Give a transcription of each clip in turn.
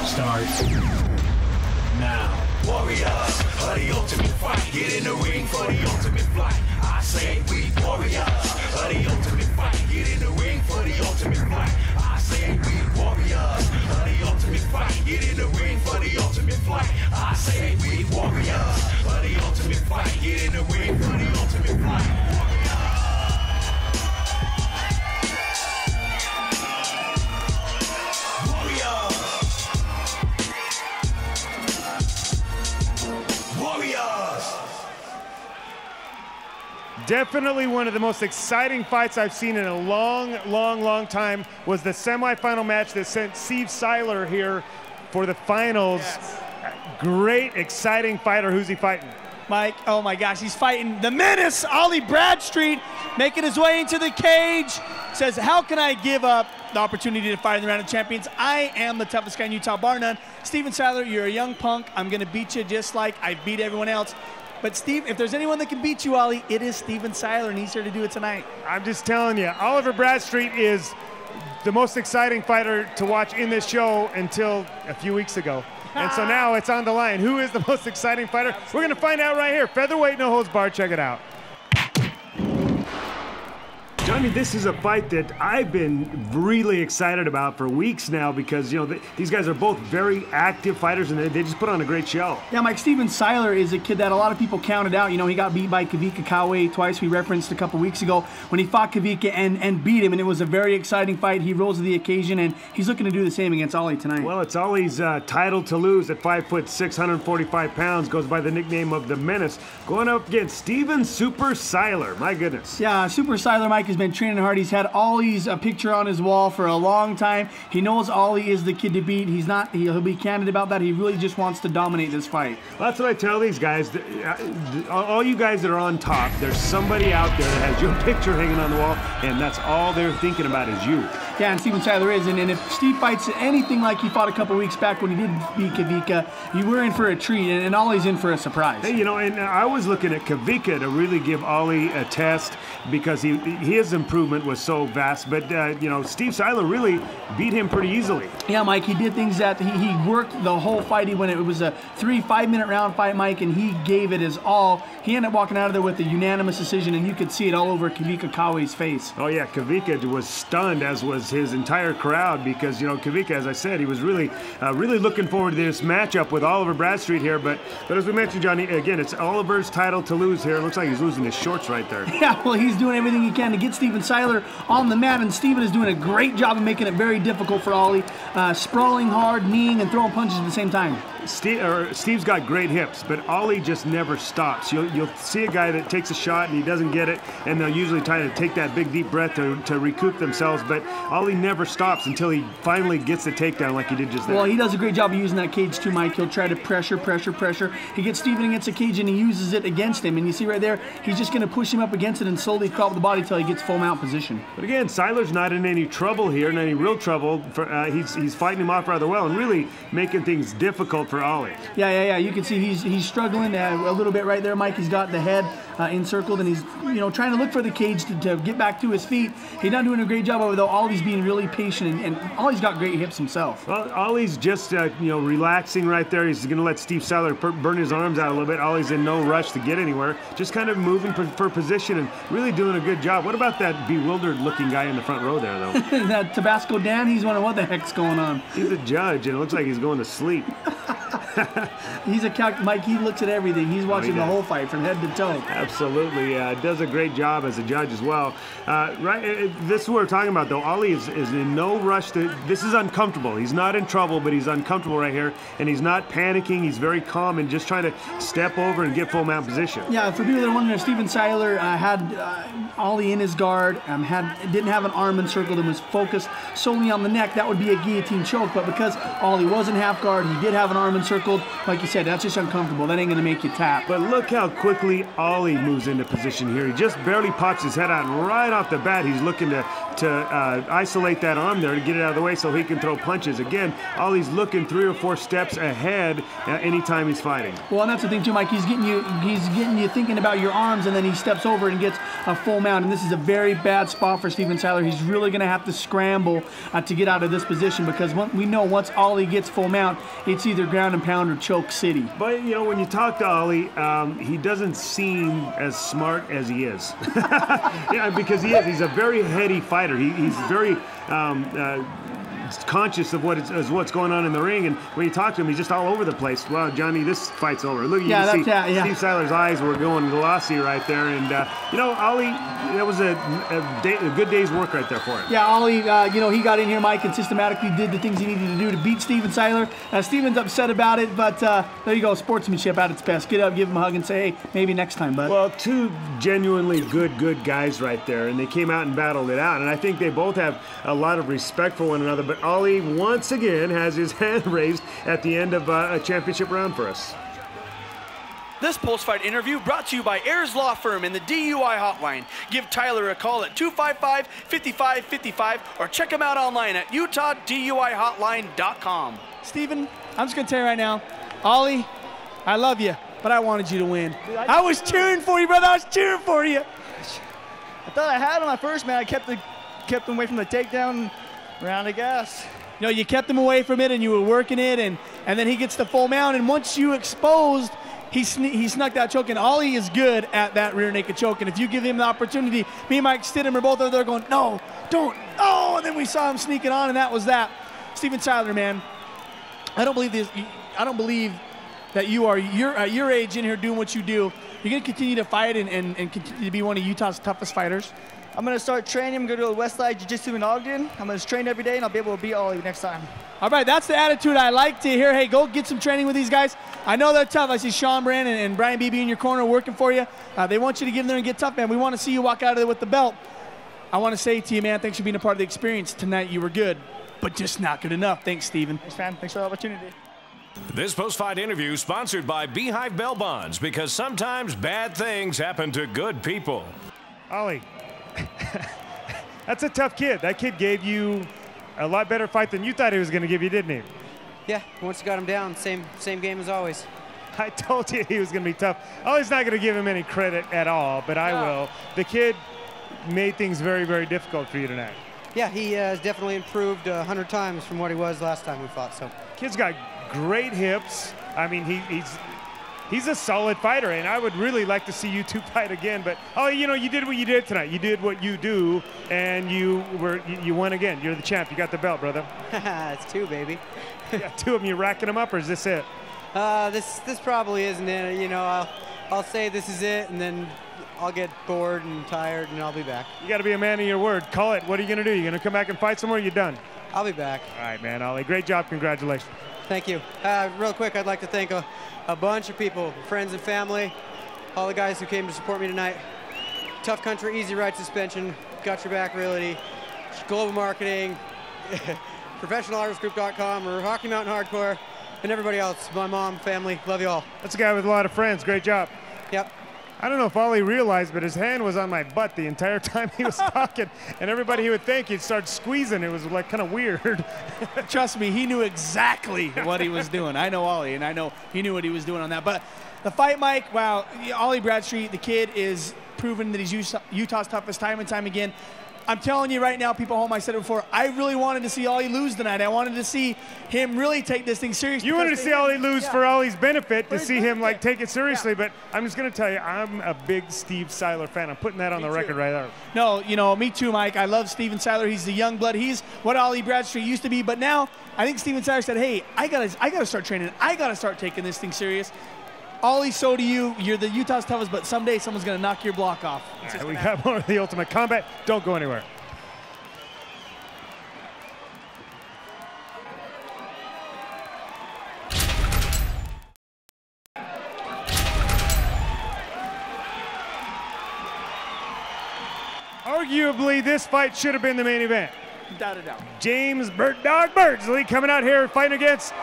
Starts now. Warriors of the ultimate fight. Get in the ring for the ultimate flight. I say we warriors of the ultimate fight. Get in the ring for the ultimate flight. I say we warriors of the ultimate fight. Get in the ring for the ultimate flight. I say we warriors of the ultimate fight. Get in the ring for the ultimate flight. Definitely one of the most exciting fights I've seen in a long time was the semifinal match that sent Steve Siler here for the finals. Yes. Great, exciting fighter. Who's he fighting? Mike, oh my gosh, he's fighting the menace, Ollie Bradstreet, making his way into the cage. Says, how can I give up the opportunity to fight in the round of champions? I am the toughest guy in Utah, bar none. Steven Siler, you're a young punk. I'm gonna beat you just like I beat everyone else. But Steve, if there's anyone that can beat you, Ollie, it is Steven Siler, and he's here to do it tonight. I'm just telling you, Oliver Bradstreet is the most exciting fighter to watch in this show until a few weeks ago. And so now it's on the line. Who is the most exciting fighter? We're going to find out right here. Featherweight, no holds barred. Check it out. Johnny, this is a fight that I've been really excited about for weeks now because, you know, these guys are both very active fighters and they just put on a great show. Yeah, Mike, Steven Siler is a kid that a lot of people counted out. You know, he got beat by Kavika Kawe twice. We referenced a couple weeks ago when he fought Kavika and beat him, and it was a very exciting fight. He rose to the occasion, and he's looking to do the same against Ollie tonight. Well, it's Ollie's title to lose at 5'6", 145 pounds, goes by the nickname of the Menace, going up against Steven Super Siler. My goodness. Yeah, Super Siler, Mike, has been training hard. He's had Ollie's picture on his wall for a long time. He knows Ollie is the kid to beat. He'll be candid about that. He really just wants to dominate this fight. Well, that's what I tell these guys. All you guys that are on top, there's somebody out there that has your picture hanging on the wall, and that's all they're thinking about is you. Yeah, and Steven Siler is. And if Steve fights anything like he fought a couple weeks back when he did beat Kavika, you were in for a treat, and Ollie's in for a surprise. Hey, you know, and I was looking at Kavika to really give Ollie a test because his improvement was so vast, but you know, Steve Siler really beat him pretty easily. Yeah, Mike, he did things that he worked the whole fight. It was a 5-minute round fight, Mike, and he gave it his all. He ended up walking out of there with a unanimous decision, and you could see it all over Kavika Kawe's face. Oh yeah, Kavika was stunned, as was his entire crowd, because, you know, Kavika, as I said, he was really looking forward to this matchup with Oliver Bradstreet here, but as we mentioned, Johnny, again, it's Oliver's title to lose here. It looks like he's losing his shorts right there. Yeah, well, he's doing everything he can to get Steven Siler on the mat, and Steven is doing a great job of making it very difficult for Ollie, sprawling hard, kneeing, and throwing punches at the same time. Steve's got great hips, but Ollie just never stops. You'll see a guy that takes a shot and he doesn't get it, and they'll usually try to take that big deep breath to recoup themselves, but Ollie never stops until he finally gets the takedown like he did just there. Well, he does a great job of using that cage too, Mike. He'll try to pressure. He gets Steven against the cage and he uses it against him, and you see right there, he's just going to push him up against it and slowly crop the body until he gets full mount position. But again, Siler's not in any trouble here, not any real trouble. He's fighting him off rather well and really making things difficult for Ollie. Yeah. You can see he's struggling a little bit right there, Mike. He's got the head encircled, and he's, you know, trying to look for the cage to get back to his feet. He's not doing a great job of it, though. Ollie's being really patient, and Ollie's got great hips himself. Well, Ollie's just you know, relaxing right there. He's going to let Steve Siler burn his arms out a little bit. Ollie's in no rush to get anywhere, just kind of moving for position and really doing a good job. What about that bewildered-looking guy in the front row there, though? That Tabasco Dan, he's wondering what the heck's going on. He's a judge, and it looks like he's going to sleep. He's a Mike. He looks at everything. He's watching the whole fight from head to toe. Absolutely, does a great job as a judge as well. Right, this is what we're talking about, though. Ollie is in no rush. This is uncomfortable. He's not in trouble, but he's uncomfortable right here, and he's not panicking. He's very calm and just trying to step over and get full mount position. Yeah, for people that are wondering, Steven Siler had Ollie in his guard, didn't have an arm encircled and was focused solely on the neck. That would be a guillotine choke, but because Ollie wasn't half guard, he did have an arm encircled. Like you said, that's just uncomfortable. That ain't going to make you tap. But look how quickly Ollie moves into position here. He just barely pops his head out, and right off the bat, he's looking to to isolate that arm there to get it out of the way so he can throw punches. Again, Ollie's looking 3 or 4 steps ahead anytime he's fighting. Well, and that's the thing too, Mike. He's getting you thinking about your arms, and then he steps over and gets a full mount. And this is a very bad spot for Steven Siler. He's really going to have to scramble to get out of this position, because we know once Ollie gets full mount, it's either ground and pound or choke city. But you know, when you talk to Ollie, he doesn't seem as smart as he is. Yeah, because he is. He's a very heady fighter. He's very conscious of what's going on in the ring, and when you talk to him, he's just all over the place. Wow, Johnny, this fight's over. Look, you can see Steve Siler's eyes were going glossy right there, and you know, Ollie, that was a good day's work right there for him. Yeah, Ollie, you know, he got in here, Mike, and systematically did the things he needed to do to beat Steven Siler. Steven's upset about it, but there you go, sportsmanship at its best. Get up, give him a hug, and say, hey, maybe next time, bud. Well, 2 genuinely good guys right there, and they came out and battled it out, and I think they both have a lot of respect for one another, but Ollie once again has his hand raised at the end of a championship round for us. This post-fight interview brought to you by Ayers Law Firm and the DUI Hotline. Give Tyler a call at 255-5555 or check him out online at utahduihotline.com. Steven, I'm just going to tell you right now, Ollie, I love you, but I wanted you to win. I was cheering for you, brother. I was cheering for you. I thought I had him at first, man. I kept him away from the takedown, ran the gas. You know, you kept him away from it, and you were working it, and then he gets the full mount, and once you exposed, he snuck that choke, and Ollie is good at that rear naked choke, and if you give him the opportunity, me and Mike Stidham are both over there going, no, don't, oh, and then we saw him sneaking on, and that was that. Steven Siler, man, I don't believe this. I don't believe that you're at your age in here doing what you do. You're going to continue to fight and continue to be one of Utah's toughest fighters. I'm going to start training. I'm going to go to Westside Jiu Jitsu in Ogden. I'm going to train every day, and I'll be able to beat Ollie next time. All right, that's the attitude I like to hear. Hey, go get some training with these guys. I know they're tough. I see Sean Brand and Brian Beebe in your corner working for you. They want you to get in there and get tough, man. We want to see you walk out of there with the belt. I want to say to you, man, thanks for being a part of the experience. Tonight you were good, but just not good enough. Thanks, Steven. Thanks, man. Thanks for the opportunity. This post-fight interview sponsored by Beehive Bell Bonds, because sometimes bad things happen to good people. Ollie, that's a tough kid. That kid gave you a lot better fight than you thought he was going to give you, didn't he? Yeah, once you got him down, same game as always. I told you he was going to be tough. Ollie's not going to give him any credit at all, but I will. The kid made things very, very difficult for you tonight. Yeah, he has definitely improved 100 times from what he was last time we fought. So Kid's got great hips. I mean, he's a solid fighter, and I would really like to see you two fight again. But oh, you know, you did what you did tonight. You did what you do, and you won again. You're the champ. You got the belt, brother. It's 2, baby. Yeah, 2 of them. You racking them up, or is this it? This probably isn't it. You know, I'll say this is it, and then I'll get bored and tired, and I'll be back. You got to be a man of your word. Call it. What are you gonna do? You gonna come back and fight somewhere? Or you done? I'll be back. All right, man, Ollie. Great job. Congratulations. Thank you. Real quick, I'd like to thank a bunch of people, friends and family, all the guys who came to support me tonight. Tough Country, Easy Ride Suspension, Got Your Back Realty, Global Marketing, ProfessionalArtistGroup.com, or Hockey Mountain Hardcore, and everybody else. My mom, family, love you all. That's a guy with a lot of friends. Great job. Yep. I don't know if Ollie realized, but his hand was on my butt the entire time he was talking, and everybody he would think he'd start squeezing. It was like kind of weird. Trust me, he knew exactly what he was doing. I know Ollie, and I know he knew what he was doing on that. But the fight, Mike, wow, Ollie Bradstreet, the kid is proven that he's Utah's toughest time and time again. I'm telling you right now, people at home, I said it before, I really wanted to see Ollie lose tonight. I wanted to see him really take this thing seriously. You wanted to see Ollie lose for Ollie's benefit, to see him like take it seriously, but I'm just going to tell you, I'm a big Steve Siler fan. I'm putting that on the record right there. No, you know, me too, Mike. I love Steven Siler. He's the young blood. He's what Ollie Bradstreet used to be, but now I think Steven Siler said, hey, I gotta start training. I gotta start taking this thing serious. Ollie, so do you. You're the Utah's toughest, but someday someone's going to knock your block off. Right, we got more of the Ultimate Combat. Don't go anywhere. Arguably, this fight should have been the main event. Without a doubt. James Bird Dog Birdsley coming out here fighting against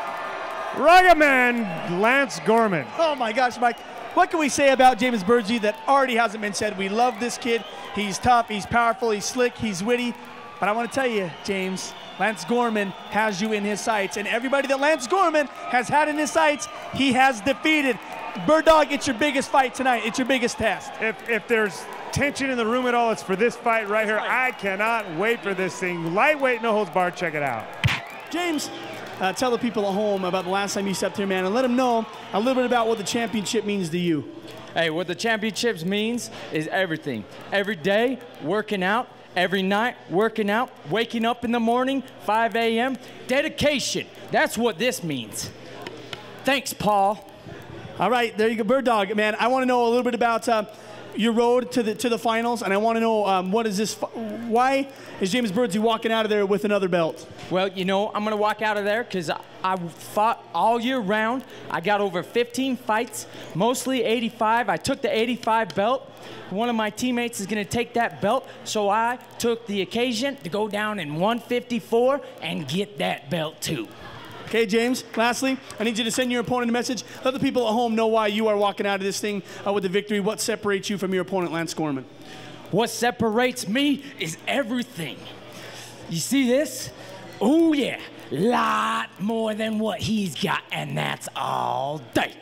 Rugged Man Lance Gorman. Oh my gosh, Mike. What can we say about James Birdsley that already hasn't been said? We love this kid. He's tough, he's powerful, he's slick, he's witty. But I want to tell you, James, Lance Gorman has you in his sights. And everybody that Lance Gorman has had in his sights, he has defeated. Bird Dog, it's your biggest fight tonight. It's your biggest test. If there's tension in the room at all, it's for this fight right here. I cannot wait for this thing. Lightweight, no holds barred. Check it out. James, tell the people at home about the last time you stepped here, man, and let them know a little bit about what the championship means to you. Hey, what the championships means is everything. Every day, working out. Every night, working out. Waking up in the morning, 5 a.m. Dedication. That's what this means. Thanks, Paul. All right, there you go, Bird Dog. Man, I want to know a little bit about your road to the finals, and I want to know why is James Birdsley walking out of there with another belt? Well, you know, I'm going to walk out of there because I fought all year round. I got over 15 fights, mostly 85. I took the 85 belt. One of my teammates is going to take that belt, so I took the occasion to go down in 154 and get that belt too. Okay, James, lastly, I need you to send your opponent a message. Let the people at home know why you are walking out of this thing with the victory. What separates you from your opponent, Lance Gorman? What separates me is everything. You see this? Oh, yeah. Lot more than what he's got, and that's all day.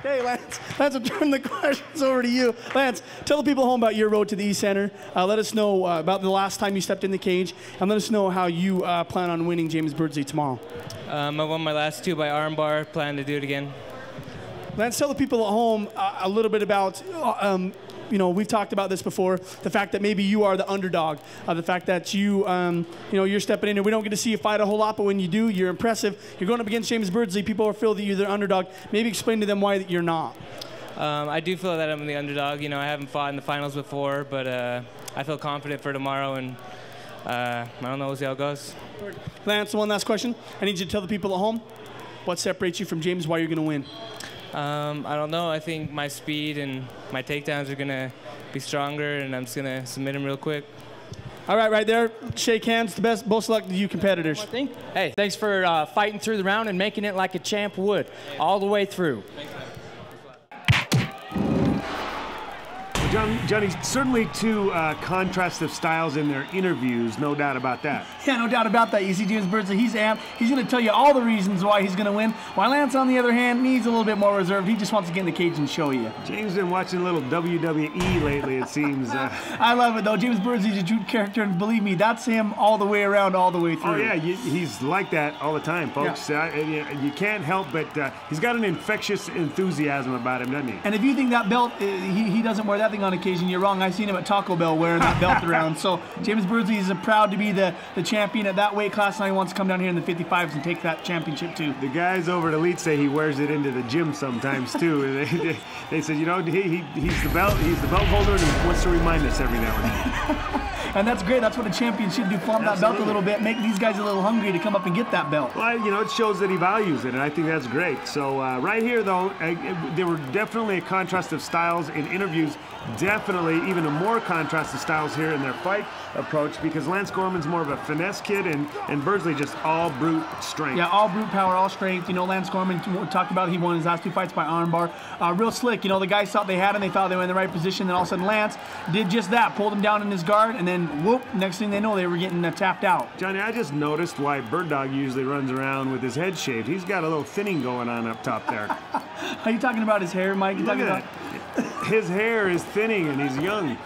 Okay, Lance, I'll turn the questions over to you. Lance, tell the people at home about your road to the East Center. Let us know about the last time you stepped in the cage, and let us know how you plan on winning James Birdsley tomorrow. I won my last 2 by armbar. Plan to do it again. Lance, tell the people at home a little bit about you know, we've talked about this before, the fact that maybe you are the underdog, the fact that you know, you're stepping in here. We don't get to see you fight a whole lot, but when you do, you're impressive. You're going up against James Birdsley. People feel that you're the underdog. Maybe explain to them why you're not. I do feel that I'm the underdog. You know, I haven't fought in the finals before, but I feel confident for tomorrow, and I don't know. We'll see how it goes. Lance, one last question. I need you to tell the people at home what separates you from James, why you're going to win. I don't know. I think my speed and my takedowns are going to be stronger, and I'm just going to submit him real quick. All right, right there. Shake hands. The best. Most luck to you competitors. Hey, thanks for fighting through the round and making it like a champ would, all the way through. Thanks, Johnny, certainly 2 contrastive styles in their interviews, no doubt about that. Yeah, no doubt about that. You see James Birdsley, he's amped. He's going to tell you all the reasons why he's going to win. While Lance, on the other hand, he's a little bit more reserved. He just wants to get in the cage and show you. James been watching a little WWE lately, it seems. I love it, though. James Birdsley's a true character, and believe me, that's him all the way around, all the way through. Oh, yeah, he's like that all the time, folks. Yeah. You can't help but he's got an infectious enthusiasm about him, doesn't he? And if you think that belt, he doesn't wear that thing on occasion, you're wrong. I've seen him at Taco Bell wearing that belt around. So James Birdsley is proud to be the champion at that weight class. Now he wants to come down here in the 55s and take that championship too. The guys over at Elite say he wears it into the gym sometimes too. They said, you know, he's the belt holder, and he wants to remind us every now and then. And that's great. That's what a champion should do. Flaunt that belt a little bit, make these guys a little hungry to come up and get that belt. Well, you know, it shows that he values it, and I think that's great. So right here, though, there were definitely a contrast of styles in interviews. Definitely even a more contrast of styles here in their fight approach, because Lance Gorman's more of a finesse kid, and Birdsley just all brute strength. Yeah, all brute power, all strength. You know, Lance Gorman talked about he won his last 2 fights by armbar. Real slick. You know, the guys thought they had him, they thought they were in the right position, then all of a sudden Lance did just that, pulled him down in his guard, and then whoop, next thing they know, they were getting tapped out. Johnny, I just noticed why Bird Dog usually runs around with his head shaved. He's got a little thinning going on up top there. Are you talking about his hair, Mike? Look at that. His hair is thinning, and he's young.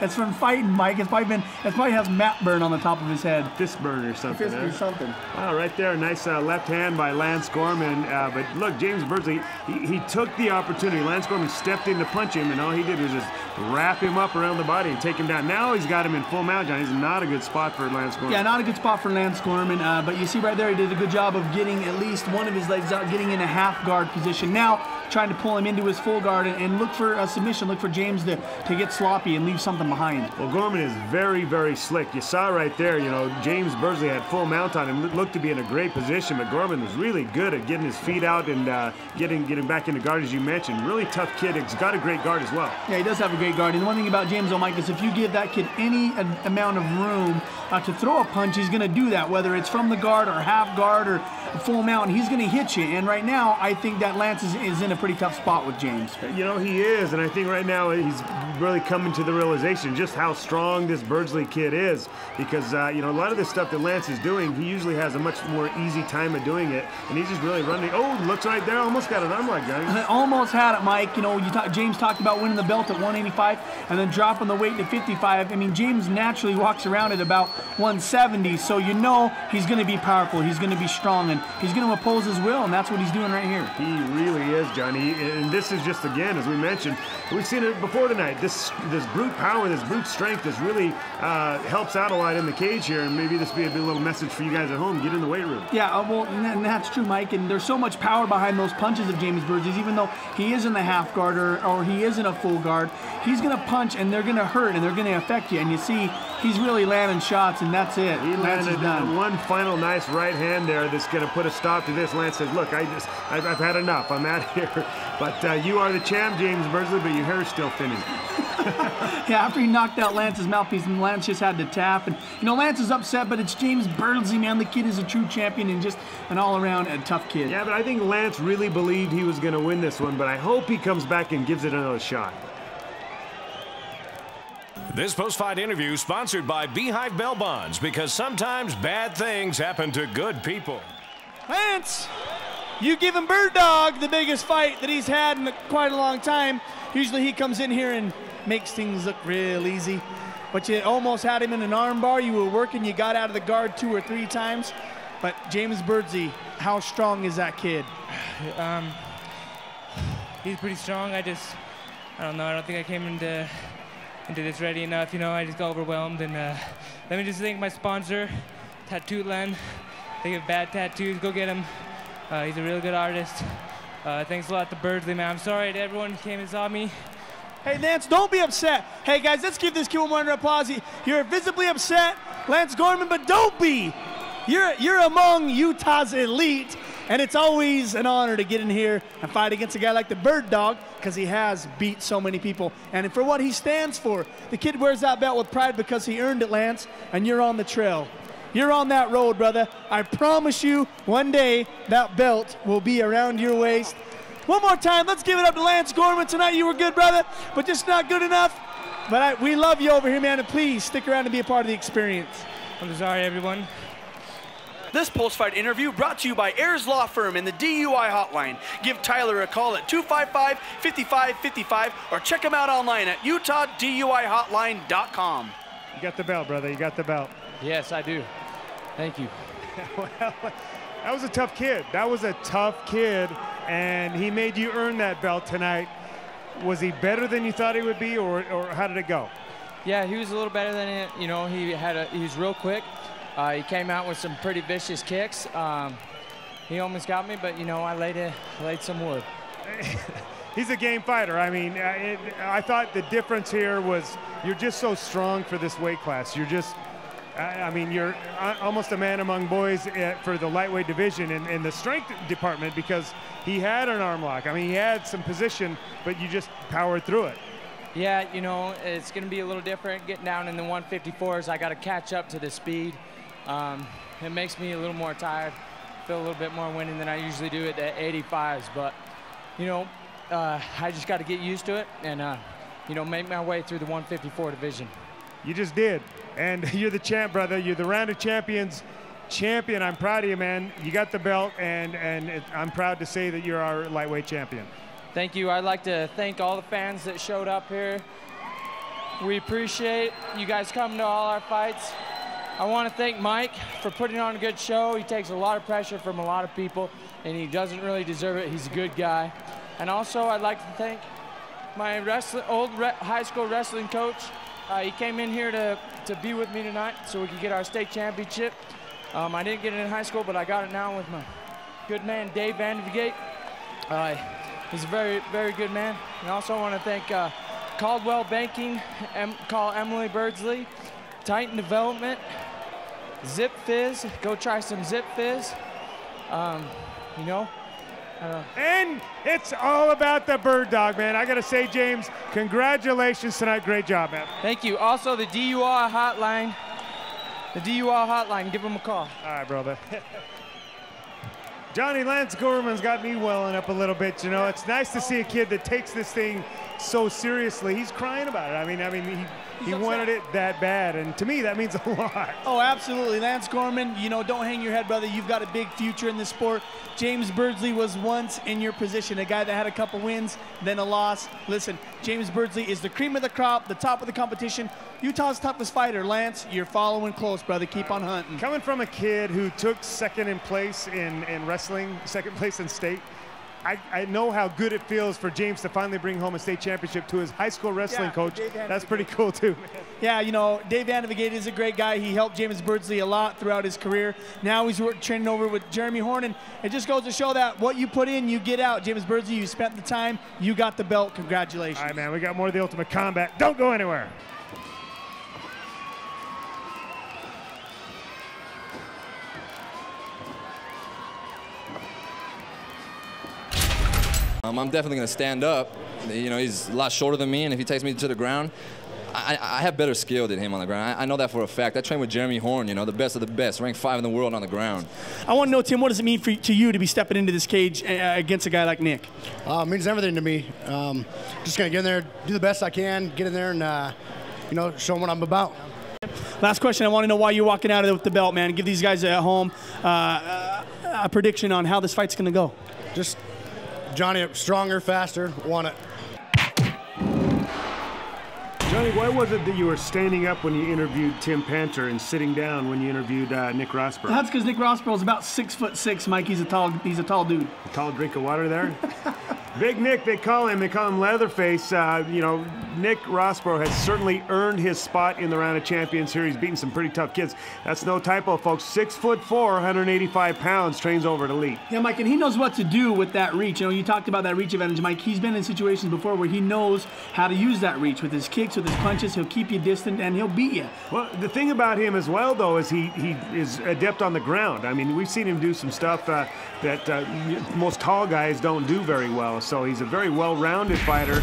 It's from fighting, Mike. It probably has mat burn on the top of his head. Fist burn or something. Fist or something. Wow, right there, nice left hand by Lance Gorman. But look, James Birdsley, he took the opportunity. Lance Gorman stepped in to punch him, and all he did was just wrap him up around the body and take him down. Now he's got him in full mount, John. He's not a good spot for Lance Gorman. Yeah, not a good spot for Lance Gorman. But you see right there, he did a good job of getting at least one of his legs out, getting in a half guard position. Now, trying to pull him into his full guard and look for a submission, look for James to get sloppy and leave something behind. Well, Gorman is very, very slick. You saw right there, you know, James Birdsley had full mount on him, looked to be in a great position, but Gorman was really good at getting his feet out and getting back into guard, as you mentioned. Really tough kid. He's got a great guard as well. Yeah, he does have a great guard. And the one thing about James, Mike, is if you give that kid any amount of room to throw a punch, he's going to do that, whether it's from the guard or half guard or full mount, he's going to hit you. And right now, I think that Lance is in a pretty tough spot with James. You know, he is, and I think right now he's really coming to the realization just how strong this Birdsley kid is, because you know, a lot of this stuff that Lance is doing, he usually has a much more easy time of doing it, and he's just really running. Oh, looks right there, almost got an arm lock, guys. Almost had it, Mike. You know, James talked about winning the belt at 185 and then dropping the weight to 55. I mean, James naturally walks around at about 170, so you know he's going to be powerful, he's going to be strong, and he's going to oppose his will, and that's what he's doing right here. He really is, Johnny. And this is just, again, as we mentioned, we've seen it before tonight. This brute power, this brute strength, this really helps out a lot in the cage here, and maybe this will be a little message for you guys at home. Get in the weight room. Yeah, well, and that's true, Mike. And there's so much power behind those punches of James Birdsley's, even though he is in the half guard or he is in a full guard. He's going to punch, and they're going to hurt, and they're going to affect you. And you see, he's really landing shots, and that's it. He landed one final nice right hand there that's going to put a stop to this. Lance says, look, I've had enough. I'm out of here. But you are the champ, James Birdsley, but your hair's still thinning. Yeah, after he knocked out Lance's mouthpiece, and Lance just had to tap. And, you know, Lance is upset, but it's James Birdsley, man. The kid is a true champion and just an all-around tough kid. Yeah, but I think Lance really believed he was going to win this one, but I hope he comes back and gives it another shot. This post-fight interview sponsored by Beehive Bell Bonds, because sometimes bad things happen to good people. Lance, you give him Bird Dog the biggest fight that he's had in quite a long time. Usually he comes in here and makes things look real easy, but you almost had him in an arm bar. You were working, you got out of the guard 2 or 3 times. But James Birdsley, how strong is that kid? He's pretty strong. I don't know. I don't think I came into this ready enough. You know, I just got overwhelmed. And let me just thank my sponsor, Tattooland. They give bad tattoos. Go get him. He's a real good artist. Thanks a lot to Birdsley, man. I'm sorry to everyone who came and saw me. Hey, Lance, don't be upset. Hey, guys, let's give this kid one more round of applause. You're visibly upset, Lance Gorman, but don't be. You're among Utah's elite, and it's always an honor to get in here and fight against a guy like the Bird Dog, because he has beat so many people. And for what he stands for, the kid wears that belt with pride because he earned it, Lance, and you're on the trail. You're on that road, brother. I promise you, one day, that belt will be around your waist. One more time, let's give it up to Lance Gorman. Tonight you were good, brother, but just not good enough. But we love you over here, man, and please stick around and be a part of the experience. I'm sorry, everyone. This post-fight interview brought to you by Ayers Law Firm and the DUI Hotline. Give Tyler a call at 255-5555 or check him out online at utahduihotline.com. You got the belt, brother. You got the belt. Yes, I do. Thank you. Well, that was a tough kid. That was a tough kid, and he made you earn that belt tonight. Was he better than you thought he would be, or how did it go? Yeah, he was a little better than it. You know, he was real quick. He came out with some pretty vicious kicks. He almost got me, but, you know, I laid some wood. He's a game fighter. I mean, I thought the difference here was you're just so strong for this weight class. You're just, I mean, you're almost a man among boys for the lightweight division in the strength department, because he had an arm lock. I mean, he had some position, but you just powered through it. Yeah, you know, it's going to be a little different getting down in the 154s. I got to catch up to the speed. It makes me a little more tired. Feel a little bit more winning than I usually do at the 85s, but, you know, I just got to get used to it and, you know, make my way through the 154 division. You just did, and you're the champ, brother. You're the Round of Champions champion. I'm proud of you, man. You got the belt, and I'm proud to say that you're our lightweight champion. Thank you. I'd like to thank all the fans that showed up here. We appreciate you guys coming to all our fights. I want to thank Mike for putting on a good show. He takes a lot of pressure from a lot of people, and he doesn't really deserve it. He's a good guy. And also, I'd like to thank my old high school wrestling coach. He came in here to be with me tonight so we could get our state championship. I didn't get it in high school, but I got it now with my good man, Dave Vandergate. He's a very, very good man. And also I want to thank Caldwell Banking, call Emily Birdsley, Titan Development, Zip Fizz. Go try some Zip Fizz. You know. And it's all about the Bird Dog, man. I got to say, James, congratulations tonight. Great job, man. Thank you. Also, the DUI hotline. The DUI hotline. Give them a call. All right, brother. Johnny, Lance Gorman's got me welling up a little bit. You know, it's nice to see a kid that takes this thing so seriously. He's crying about it. I mean, he wanted it that bad, and to me, that means a lot. Oh, absolutely. Lance Gorman, you know, don't hang your head, brother. You've got a big future in this sport. James Birdsley was once in your position, a guy that had a couple wins, then a loss. Listen, James Birdsley is the cream of the crop, the top of the competition. Utah's toughest fighter. Lance, you're following close, brother. Keep on hunting. Coming from a kid who took second in place in wrestling, second place in state, I know how good it feels for James to finally bring home a state championship to his high school wrestling coach. That's pretty cool, too. Yeah, you know, Dave Vandergate is a great guy. He helped James Birdsley a lot throughout his career. Now he's training over with Jeremy Horn, and it just goes to show that what you put in, you get out. James Birdsley, you spent the time, you got the belt. Congratulations. All right, man, we got more of the Ultimate Combat. Don't go anywhere. I'm definitely going to stand up. You know, he's a lot shorter than me, and if he takes me to the ground, I have better skill than him on the ground. I know that for a fact. I train with Jeremy Horn, you know, the best of the best, ranked 5 in the world on the ground. I want to know, Tim, what does it mean to you to be stepping into this cage against a guy like Nick? It means everything to me. Just going to get in there, do the best I can, get in there and, you know, show them what I'm about. Last question, I want to know why you're walking out of there with the belt, man. Give these guys at home a prediction on how this fight's going to go. Just Johnny, stronger, faster, won it. Johnny, why was it that you were standing up when you interviewed Tim Panter and sitting down when you interviewed Nick Rosborough? That's because Nick Rosborough is about 6'6", Mike. He's a tall dude. A tall drink of water there. Big Nick, they call him Leatherface. You know, Nick Rossborough has certainly earned his spot in the round of champions here. He's beaten some pretty tough kids. That's no typo, folks. 6'4", 185 pounds, trains over at Elite. Yeah, Mike, and he knows what to do with that reach. You know, you talked about that reach advantage, Mike. He's been in situations before where he knows how to use that reach with his kicks, with his punches. He'll keep you distant and he'll beat you. Well, the thing about him as well, though, is he is adept on the ground. I mean, we've seen him do some stuff that most tall guys don't do very well. So he's a very well-rounded fighter.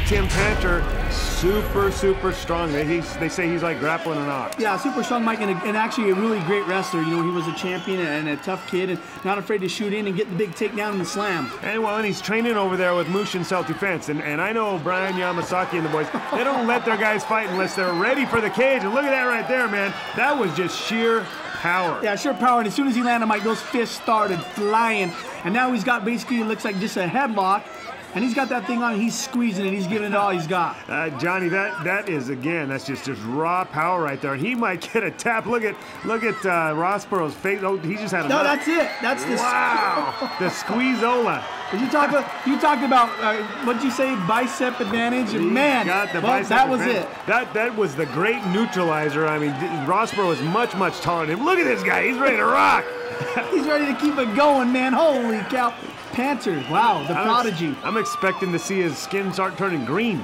Tim Panter, super strong. They say he's like grappling an ox. Yeah, super strong, Mike, and actually a really great wrestler. You know, he was a champion and a tough kid, and not afraid to shoot in and get the big takedown and the slam. And he's training over there with Mushin Self-Defense, and I know Brian Yamasaki and the boys, they don't let their guys fight unless they're ready for the cage. And look at that right there, man. That was just sheer power. Yeah, sheer power. And as soon as he landed, Mike, those fists started flying. And now he's got basically, it looks like just a headlock. And he's got that thing on, he's squeezing it, he's giving it all he's got. Johnny, that is, again, that's just raw power right there. And he might get a tap. Look at Rossborough's face. Oh, he just had a No, that's it. That's the the squeezola. You talked about what'd you say, bicep advantage? And man, that was it. That was the great neutralizer. I mean, Rossborough is much taller than him. Look at this guy. He's ready to rock. He's ready to keep it going, man. Holy cow. Panter, wow, the prodigy. I'm expecting to see his skin start turning green.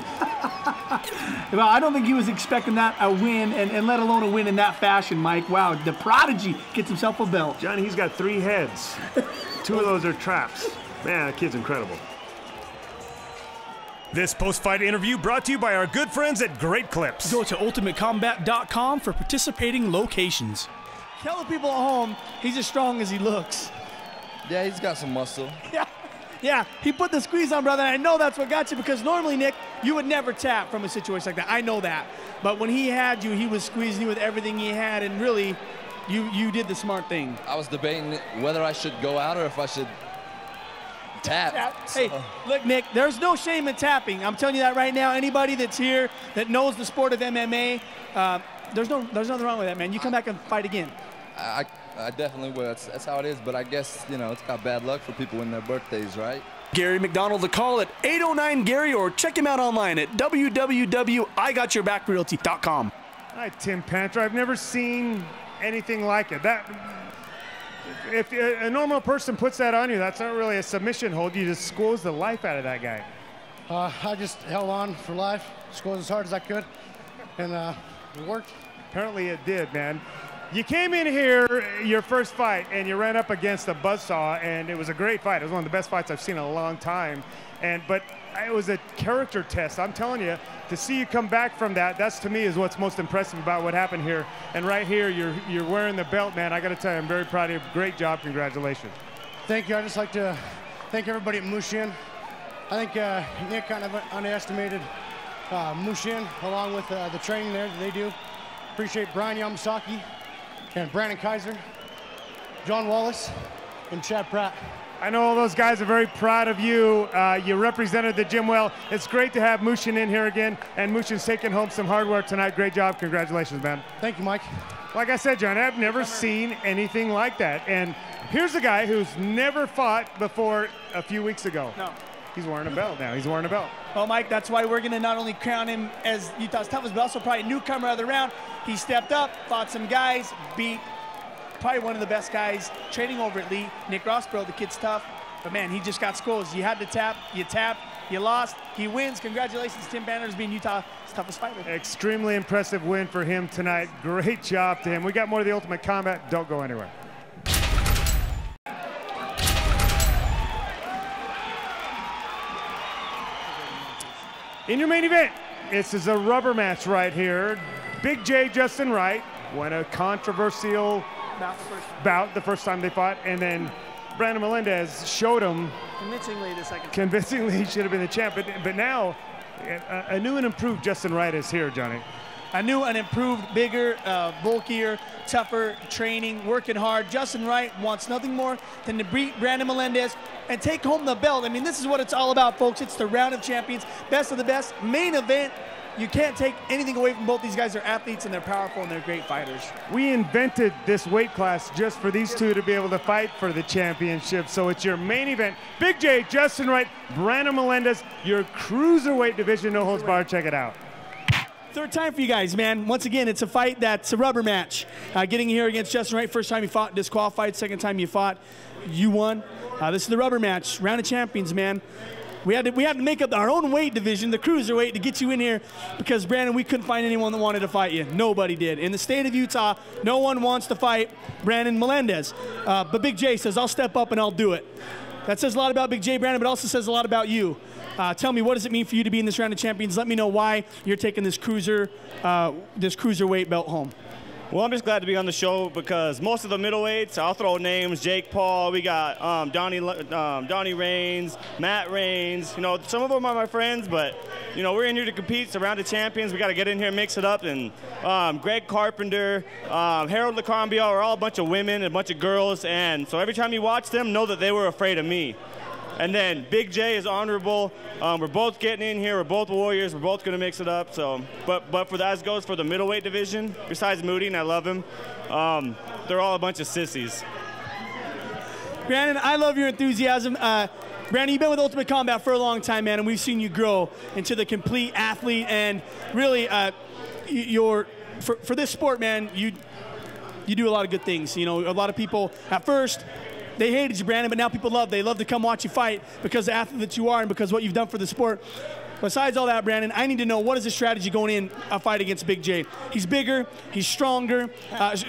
Well, I don't think he was expecting that a win, and let alone a win in that fashion, Mike. Wow, the prodigy gets himself a belt. Johnny, he's got 3 heads. 2 of those are traps. Man, that kid's incredible. This post-fight interview brought to you by our good friends at Great Clips. Go to ultimatecombat.com for participating locations. Tell the people at home he's as strong as he looks. Yeah, he's got some muscle. Yeah, he put the squeeze on, brother. I know that's what got you, because normally, Nick, you would never tap from a situation like that. I know that. But when he had you, he was squeezing you with everything he had, and really, you did the smart thing. I was debating whether I should go out or if I should tap. Hey, look, Nick, there's no shame in tapping. I'm telling you that right now. Anybody that's here that knows the sport of MMA, there's nothing wrong with that, man. You come back and fight again. I definitely will. That's how it is, but I guess, you know, it's got bad luck for people in their birthdays, right? Gary McDonald, the call at 809-GARY, or check him out online at www.IGotYourBackRealty.com. All right, Tim Panter, I've never seen anything like it. If a normal person puts that on you, that's not really a submission hold. You just squeeze the life out of that guy. I just held on for life, squeezed as hard as I could, and it worked. Apparently it did, man. You came in here, your first fight, and you ran up against a buzzsaw, and it was a great fight. It was one of the best fights I've seen in a long time. But it was a character test. I'm telling you, to see you come back from that's to me is what's most impressive about what happened here. And right here, you're wearing the belt, man. I got to tell you, I'm very proud of you. Great job. Congratulations. Thank you. I'd just like to thank everybody at Mushin. I think Nick kind of underestimated Mushin, along with the training there that they do. Appreciate Brian Yamasaki and Brandon Kaiser, John Wallace, and Chad Pratt. I know all those guys are very proud of you. You represented the gym well. It's great to have Mushin in here again, and Mushin's taking home some hardware tonight. Great job. Congratulations, man. Thank you, Mike. Like I said, John, I've never seen anything like that. And here's a guy who's never fought before a few weeks ago. No. He's wearing a belt now. He's wearing a belt. Well, Mike, that's why we're going to not only crown him as Utah's toughest, but also probably a newcomer of the round. He stepped up, fought some guys, beat probably one of the best guys training over at Lee, Nick Rossborough. The kid's tough, but man, he just got skulls. You had to tap, you lost, he wins. Congratulations, Tim Panter, being Utah's toughest fighter. Extremely impressive win for him tonight. Great job to him. We got more of the Ultimate Combat. Don't go anywhere. In your main event, this is a rubber match right here. Big J, Justin Wright, won a controversial bout the first time they fought, and then Brandon Melendez showed him convincingly the second time. Convincingly he should have been the champ, but now a new and improved Justin Wright is here, Johnny. A new and improved, bigger, bulkier, tougher, training, working hard. Justin Wright wants nothing more than to beat Brandon Melendez and take home the belt. I mean, this is what it's all about, folks. It's the round of champions, best of the best, main event. You can't take anything away from both these guys. They're athletes and they're powerful and they're great fighters. We invented this weight class just for these two to be able to fight for the championship. So it's your main event. Big J, Justin Wright, Brandon Melendez, your cruiserweight division, no holds barred. Check it out. Third time for you guys, man. Once again, it's a fight that's a rubber match. Getting here against Justin Wright, first time you fought, disqualified. Second time you fought, you won. This is the rubber match, round of champions, man. We had to make up our own weight division, the cruiserweight, to get you in here because, Brandon, we couldn't find anyone that wanted to fight you. Nobody did. In the state of Utah, no one wants to fight Brandon Melendez. But Big J says, I'll step up and I'll do it. That says a lot about Big J, Brandon, but also says a lot about you. Tell me, what does it mean for you to be in this round of champions? Let me know why you're taking this cruiserweight belt home. Well, I'm just glad to be on the show because most of the middleweights, I'll throw names, Jake Paul, we got Donnie Raines, Matt Raines. You know, some of them are my friends, but, you know, we're in here to compete. It's a round of champions. We got to get in here and mix it up. And Greg Carpenter, Harold LaCrombia are all a bunch of women and a bunch of girls. And so every time you watch them, know that they were afraid of me. And then Big J is honorable. We're both getting in here. We're both warriors. We're both going to mix it up. So, but for that, as goes for the middleweight division, besides Moody, and I love him, they're all a bunch of sissies. Brandon, I love your enthusiasm. Brandon, you've been with Ultimate Combat for a long time, man, and we've seen you grow into the complete athlete. And really, for this sport, man, you do a lot of good things. You know, a lot of people at first, they hated you, Brandon, but now people they love to come watch you fight because of the athlete that you are and because of what you've done for the sport. Besides all that, Brandon, I need to know, what is the strategy going in a fight against Big J? He's bigger, he's stronger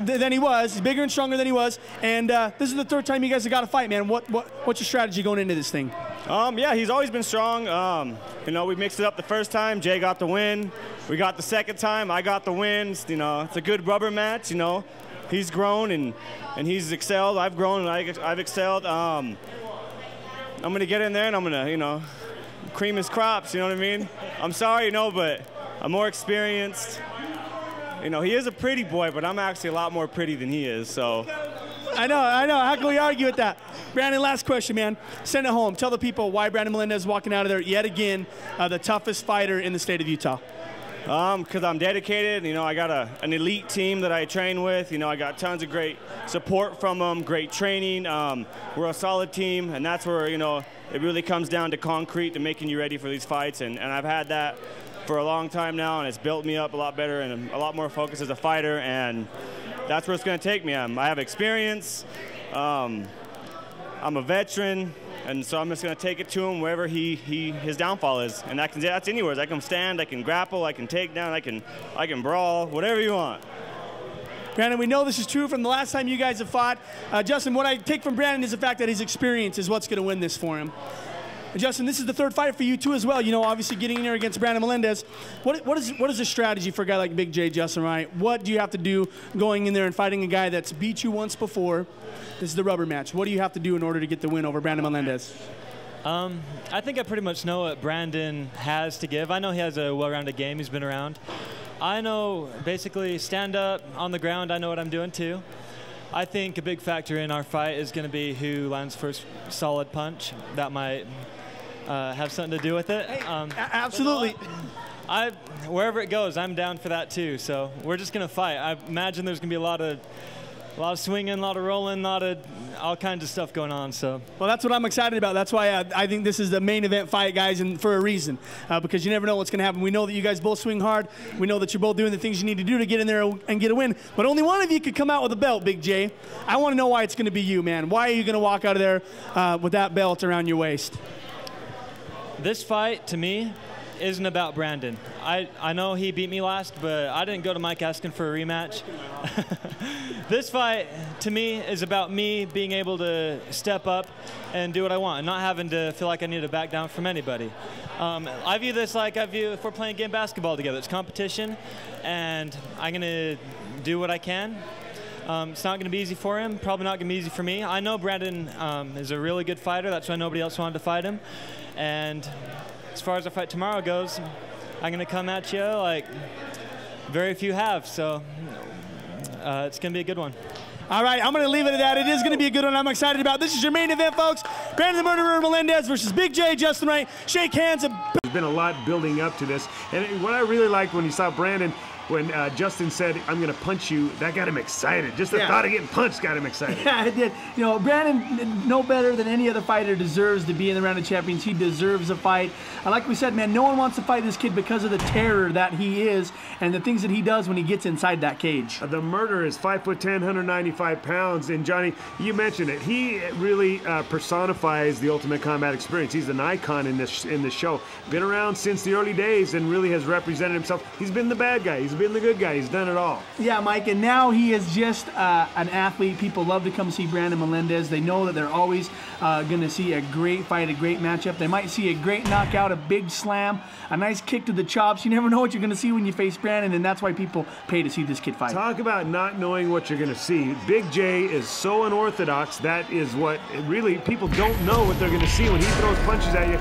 than he was. He's bigger and stronger than he was. And this is the third time you guys have got to fight, man. What's your strategy going into this thing? Yeah, he's always been strong. You know, we mixed it up the first time. Jay got the win. We got the second time. I got the win. You know, it's a good rubber match, you know. He's grown and he's excelled. I've grown and I've excelled. I'm going to get in there and I'm going to, you know, cream his crops, you know what I mean? I'm sorry, you know, but I'm more experienced. You know, he is a pretty boy, but I'm actually a lot more pretty than he is, so. I know. How can we argue with that? Brandon, last question, man. Send it home. Tell the people why Brandon Melendez is walking out of there yet again the toughest fighter in the state of Utah. Because I'm dedicated. You know, I got an elite team that I train with. You know, I got tons of great support from them, great training. We're a solid team, and that's where, you know, it really comes down to concrete, to making you ready for these fights. And I've had that for a long time now, and it's built me up a lot better and a lot more focused as a fighter, and that's where it's going to take me. I have experience. I'm a veteran. And so I'm just going to take it to him wherever his downfall is. And that's anywhere. I can stand, I can grapple, I can take down, I can brawl, whatever you want. Brandon, we know this is true from the last time you guys have fought. Justin, what I take from Brandon is the fact that his experience is what's going to win this for him. Justin, this is the third fight for you too as well. You know, obviously getting in there against Brandon Melendez. What is the strategy for a guy like Big J, Justin Wright? What do you have to do going in there and fighting a guy that's beat you once before? This is the rubber match. What do you have to do in order to get the win over Brandon Melendez? I think I pretty much know what Brandon has to give. I know he has a well-rounded game. He's been around. I know basically stand up on the ground. I know what I'm doing too. I think a big factor in our fight is going to be who lands first solid punch. That might have something to do with it. Absolutely. Wherever it goes, I'm down for that too. So we're just going to fight. I imagine there's going to be a lot of swinging, a lot of rolling, all kinds of stuff going on. So, well, that's what I'm excited about. That's why I think this is the main event fight, guys, and for a reason, because you never know what's going to happen. We know that you guys both swing hard. We know that you're both doing the things you need to do to get in there and get a win. But only one of you could come out with a belt, Big J. I want to know why it's going to be you, man. Why are you going to walk out of there with that belt around your waist? This fight, to me, isn't about Brandon. I know he beat me last, but I didn't go to Mike asking for a rematch. This fight, to me, is about me being able to step up and do what I want and not having to feel like I need to back down from anybody. I view this like if we're playing game basketball together. It's competition, and I'm going to do what I can. It's not going to be easy for him, probably not going to be easy for me. I know Brandon is a really good fighter. That's why nobody else wanted to fight him. And as far as our fight tomorrow goes, I'm going to come at you like very few have. So it's going to be a good one. All right, I'm going to leave it at that. It is going to be a good one. I'm excited about it. This is your main event, folks. Brandon the Murderer Melendez versus Big J, Justin Wright. Shake hands. There's been a lot building up to this. And what I really liked when you saw Brandon, when Justin said, I'm going to punch you, that got him excited. Just the thought of getting punched got him excited. Yeah, it did. You know, Brandon, no better than any other fighter, deserves to be in the round of champions. He deserves a fight. Like we said, man, no one wants to fight this kid because of the terror that he is and the things that he does when he gets inside that cage. The Murderer is 5'10", 195 pounds. And Johnny, you mentioned it. He really personifies the Ultimate Combat experience. He's an icon in this show. Been around since the early days and really has represented himself. He's been the bad guy. He's been the good guy. He's done it all. Yeah, Mike, and now he is just an athlete. People love to come see Brandon Melendez. They know that they're always going to see a great fight, a great matchup. They might see a great knockout, a big slam, a nice kick to the chops. You never know what you're going to see when you face Brandon, and that's why people pay to see this kid fight. Talk about not knowing what you're going to see. Big J is so unorthodox. That is what really people don't know what they're going to see when he throws punches at you.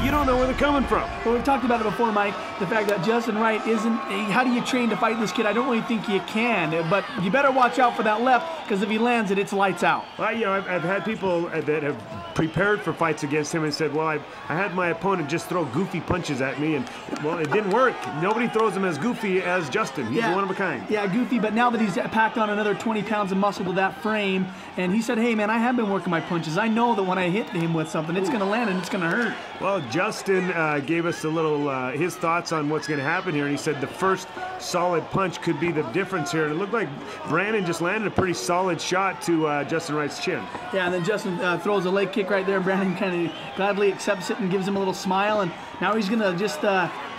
You don't know where they're coming from. Well, we've talked about it before, Mike. The fact that Justin Wright isn't. How do you train to fight this kid? I don't really think you can, but you better watch out for that left, because if he lands it, it's lights out. Well, you know, I've had people that have prepared for fights against him and said, well, I had my opponent just throw goofy punches at me, and, well, it didn't work. Nobody throws him as goofy as Justin. He's one of a kind. Yeah, goofy, but now that he's packed on another 20 pounds of muscle to that frame, and he said, hey, man, I have been working my punches. I know that when I hit him with something, it's going to land and it's going to hurt. Well, Justin gave us a little, his thoughts on what's going to happen here, and he said the first solid punch could be the difference here. And it looked like Brandon just landed a pretty solid shot to Justin Wright's chin. Yeah, and then Justin throws a leg kick right there. Brandon kind of gladly accepts it and gives him a little smile, and now he's going to just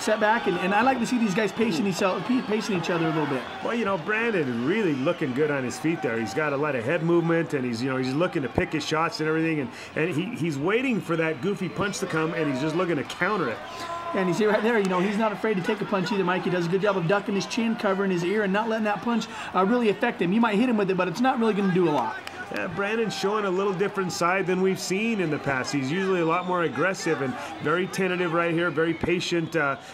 set back. And I like to see these guys pacing each other a little bit. Well, you know, Brandon is really looking good on his feet there. He's got a lot of head movement, and he's looking to pick his shots and everything, and he's waiting for that goofy punch to come, and he's just looking to counter it. Yeah, and you see right there, you know, he's not afraid to take a punch either, Mike. He does a good job of ducking his chin, covering his ear, and not letting that punch really affect him. You might hit him with it, but it's not really going to do a lot. Yeah, Brandon's showing a little different side than we've seen in the past. He's usually a lot more aggressive and very tentative right here, very patient.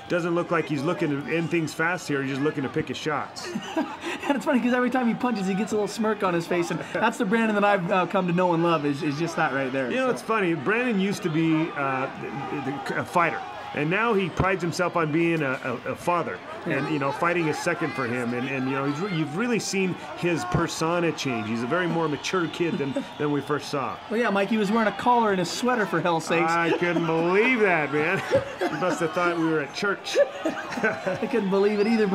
Doesn't look like he's looking to end things fast here. He's just looking to pick his shots. And it's funny because every time he punches, he gets a little smirk on his face, and that's the Brandon that I've come to know and love, is just that right there. You know, it's funny. Brandon used to be a fighter. And now he prides himself on being a father, and, you know, fighting is second for him. And you know, you've really seen his persona change. He's a very more mature kid than we first saw. Well, yeah, Mike, he was wearing a collar and a sweater, for hell's sakes. I couldn't believe that, man. You must have thought we were at church. I couldn't believe it either.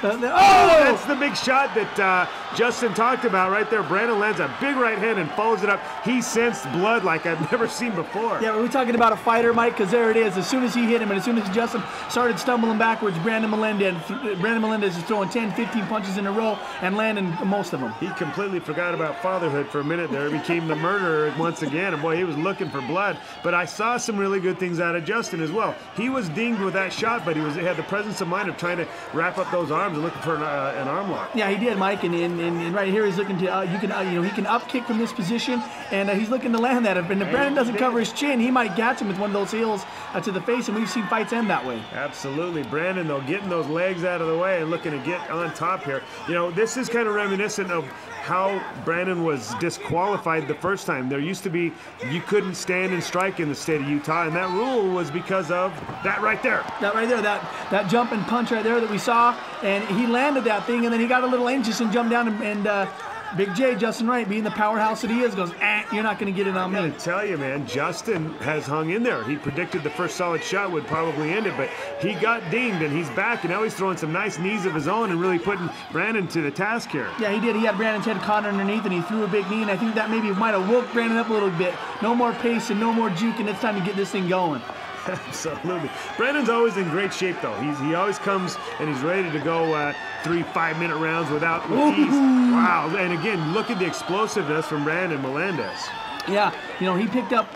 Oh, that's the big shot that Justin talked about right there. Brandon lands a big right hand and follows it up. He sensed blood like I've never seen before. Yeah, we're talking about a fighter, Mike, because there it is. As soon as he he hit him, and as soon as Justin started stumbling backwards, Brandon Melendez is throwing 10, 15 punches in a row and landing most of them. He completely forgot about fatherhood for a minute there. He became the murderer once again, and boy, he was looking for blood. But I saw some really good things out of Justin as well. He was dinged with that shot, but he had the presence of mind of trying to wrap up those arms and looking for an arm lock. Yeah, he did, Mike, and right here he's looking to he can up kick from this position, and he's looking to land that. If Brandon doesn't cover his chin, he might catch him with one of those heels to the face, and we've seen fights end that way. Absolutely. Brandon, though, getting those legs out of the way and looking to get on top here. You know, this is kind of reminiscent of how Brandon was disqualified the first time. There used to be, you couldn't stand and strike in the state of Utah, and that rule was because of that right there. That right there, that jump and punch right there that we saw, and he landed that thing, and then he got a little anxious and jumped down, and Big J, Justin Wright, being the powerhouse that he is, goes, you're not going to get it on me. I gotta tell you, man, Justin has hung in there. He predicted the first solid shot would probably end it, but he got dinged, and he's back, and now he's throwing some nice knees of his own and really putting Brandon to the task here. Yeah, he did. He had Brandon's head caught underneath, and he threw a big knee, and I think that maybe might have woke Brandon up a little bit. No more pace and no more juke, and it's time to get this thing going. Absolutely. Brandon's always in great shape, though. He always comes and he's ready to go 3 5-minute rounds with ease. Wow. And again, look at the explosiveness from Brandon Melendez. Yeah, you know, he picked up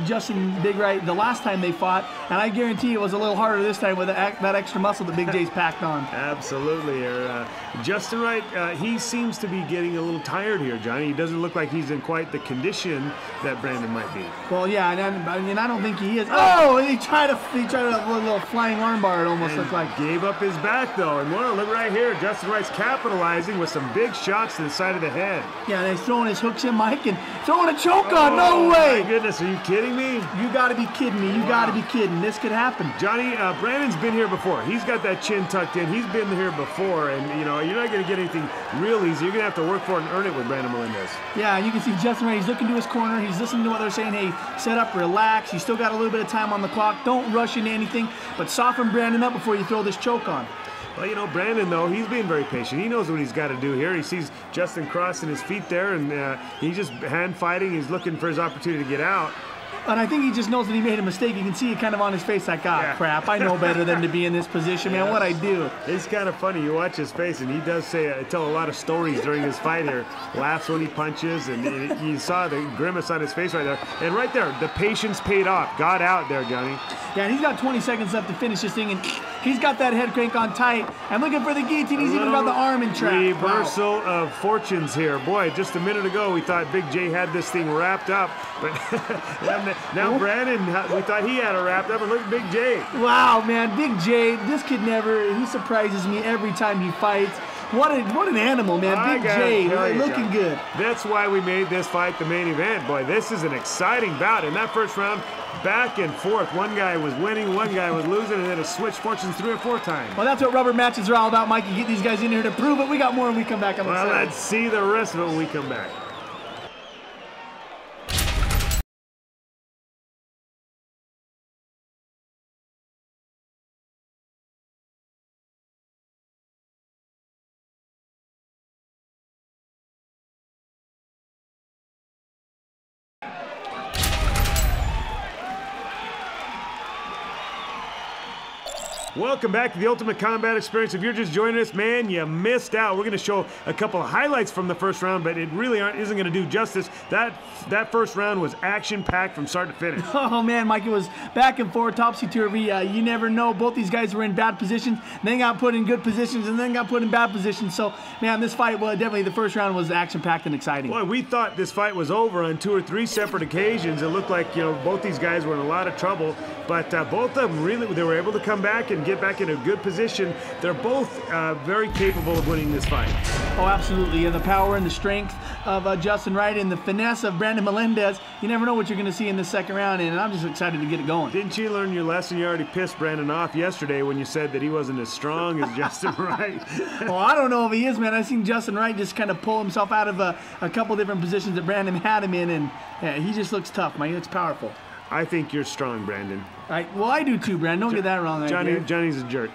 Justin Big Wright the last time they fought, and I guarantee it was a little harder this time with that extra muscle that Big J's packed on. Absolutely. Justin Wright, he seems to be getting a little tired here, Johnny. He doesn't look like he's in quite the condition that Brandon might be. Well, yeah, and I don't think he is. Oh, and he tried a little flying armbar, it almost looked like. Gave up his back, though, and look right here. Justin Wright's capitalizing with some big shots to the side of the head. Yeah, and he's throwing his hooks in, Mike, and throwing a choke on. No way! My goodness, are you kidding me? You got to be kidding me. You got to be kidding. This could happen. Johnny, Brandon's been here before. He's got that chin tucked in. He's been here before, and you know you're not going to get anything real easy. You're going to have to work for it and earn it with Brandon Melendez. Yeah, you can see Justin Wright. He's looking to his corner. He's listening to what they're saying. Hey, set up, relax. You still got a little bit of time on the clock. Don't rush into anything, but soften Brandon up before you throw this choke on. Well, you know, Brandon, though, he's being very patient. He knows what he's got to do here. He sees Justin crossing his feet there, and he's just hand fighting. He's looking for his opportunity to get out. And I think he just knows that he made a mistake. You can see it kind of on his face, like, crap, I know better than to be in this position, man. What'd I do? It's kind of funny. You watch his face, and he does tell a lot of stories during his fight here. Laughs when he punches, and you saw the grimace on his face right there. And right there, the patience paid off. Got out there, Johnny. Yeah, and he's got 20 seconds left to finish this thing, and he's got that head crank on tight. I'm looking for the guillotine. He's even got the arm in trap. Reversal of fortunes here. Boy, just a minute ago, we thought Big J had this thing wrapped up, but now Brandon, we thought he had it wrapped up, and look at Big J. Wow, man, Big J, this kid he surprises me every time he fights. What an animal, man. Big J, looking good. That's why we made this fight the main event. Boy, this is an exciting bout. In that first round, back and forth. One guy was winning, one guy was losing, and then it switched fortunes 3 or 4 times. Well, that's what rubber matches are all about, Mike. You get these guys in here to prove it. We got more when we come back on the Well, let's see the rest of it when we come back. Welcome back to the Ultimate Combat Experience. If you're just joining us, man, you missed out. We're going to show a couple of highlights from the first round, but it really isn't going to do justice. That first round was action-packed from start to finish. Oh, man, Mike, it was back and forth, topsy-turvy. You never know. Both these guys were in bad positions, then got put in good positions, and then got put in bad positions. So, man, this fight, well, definitely the first round was action-packed and exciting. Boy, we thought this fight was over on 2 or 3 separate occasions. It looked like, you know, both these guys were in a lot of trouble, but both of them really, they were able to come back and get back in a good position. They're both very capable of winning this fight. Oh, absolutely. And the power and the strength of Justin Wright and the finesse of Brandon Melendez, you never know what you're going to see in the second round, and I'm just excited to get it going. Didn't you learn your lesson? You already pissed Brandon off yesterday when you said that he wasn't as strong as Justin Wright. Well, I don't know if he is, man. I've seen Justin Wright just kind of pull himself out of a couple different positions that Brandon had him in, and he just looks tough, man. He looks powerful. I think you're strong, Brandon. Well, I do too, Brandon. Don't get that wrong. Johnny's a jerk.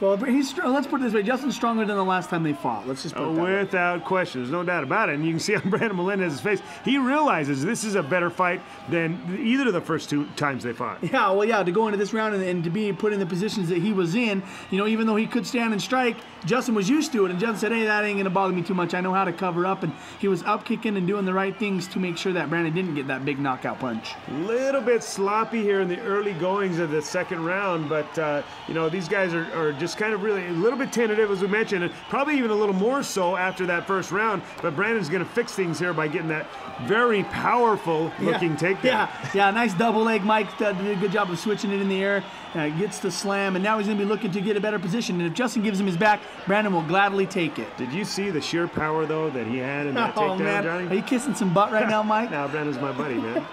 Well, let's put it this way. Justin's stronger than the last time they fought. Let's just put it that way. Without question. There's no doubt about it. And you can see on Brandon Melendez's face, he realizes this is a better fight than either of the first 2 times they fought. Yeah, well, yeah, to go into this round and to be put in the positions that he was in, you know, even though he could stand and strike, Justin was used to it. And Justin said, hey, that ain't going to bother me too much. I know how to cover up. And he was up kicking and doing the right things to make sure that Brandon didn't get that big knockout punch. Little bit sloppy here in the early goings of the second round, but, you know, these guys are just kind of really a little bit tentative, as we mentioned, and probably even a little more so after that first round. But Brandon's going to fix things here by getting that very powerful looking takedown. Yeah, nice double leg. Mike did a good job of switching it in the air, gets the slam, and now he's going to be looking to get a better position. And if Justin gives him his back, Brandon will gladly take it. Did you see the sheer power, though, that he had in that takedown, man. Johnny? Are you kissing some butt right now, Mike? No, Brandon's my buddy, man.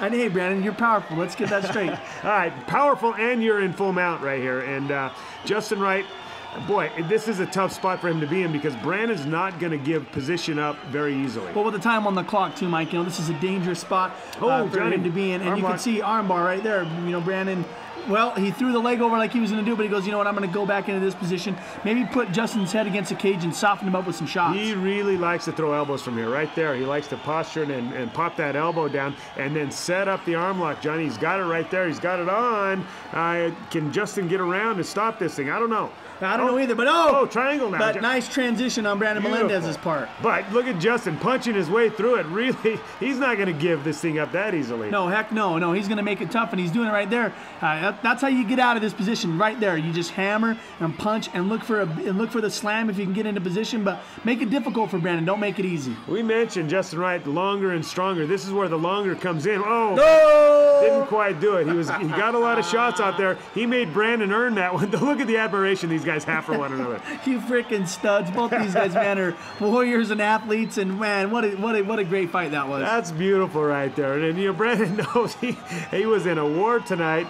And hey, Brandon, you're powerful. Let's get that straight. All right, powerful, and you're in full mount right here. And Justin Wright, boy, this is a tough spot for him to be in because Brandon's not going to give position up very easily. Well, with the time on the clock, too, Mike, you know, this is a dangerous spot for him to be in. And you can see armbar right there. You know, Brandon, well, he threw the leg over like he was going to do, but he goes, you know what, I'm going to go back into this position. Maybe put Justin's head against the cage and soften him up with some shots. He really likes to throw elbows from here, right there. He likes to posture and pop that elbow down and then set up the arm lock. Johnny, he's got it right there. He's got it on. Can Justin get around and stop this thing? I don't know. I don't know either, but triangle now. But nice transition on Brandon Melendez's part. But look at Justin punching his way through it. Really, he's not going to give this thing up that easily. No, heck no. No, he's going to make it tough, and he's doing it right there. That's how you get out of this position, right there. You just hammer and punch and look for the slam if you can get into position, but make it difficult for Brandon. Don't make it easy. We mentioned Justin Wright, longer and stronger. This is where the longer comes in. Oh, didn't quite do it. He got a lot of shots out there. He made Brandon earn that one. Look at the admiration these guys have for one another. You freaking studs. Both these guys, man, are warriors and athletes, and man, what a great fight that was. That's beautiful right there. And you know, Brandon knows he was in a war tonight.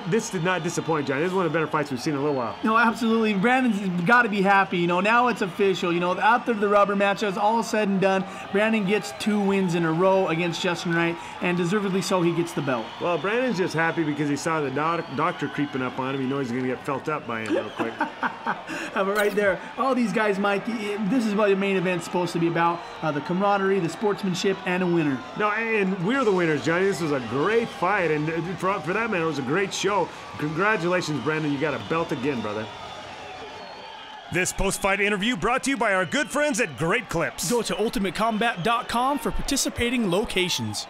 This did not disappoint, John. This is one of the better fights we've seen in a little while. No, absolutely. Brandon's got to be happy. You know, now it's official. You know, after the rubber match is all said and done, Brandon gets 2 wins in a row against Justin Wright, and deservedly so, he gets the belt. Well, Brandon's just happy because he saw the doctor creeping up on him. He knows he's going to get felt up by him real quick. But right there, all these guys, Mike, this is what the main event's supposed to be about, the camaraderie, the sportsmanship, and a winner. No, and we're the winners, Johnny. This was a great fight, and for that matter, it was a great show. Congratulations, Brandon. You got a belt again, brother. This post-fight interview brought to you by our good friends at Great Clips. Go to ultimatecombat.com for participating locations.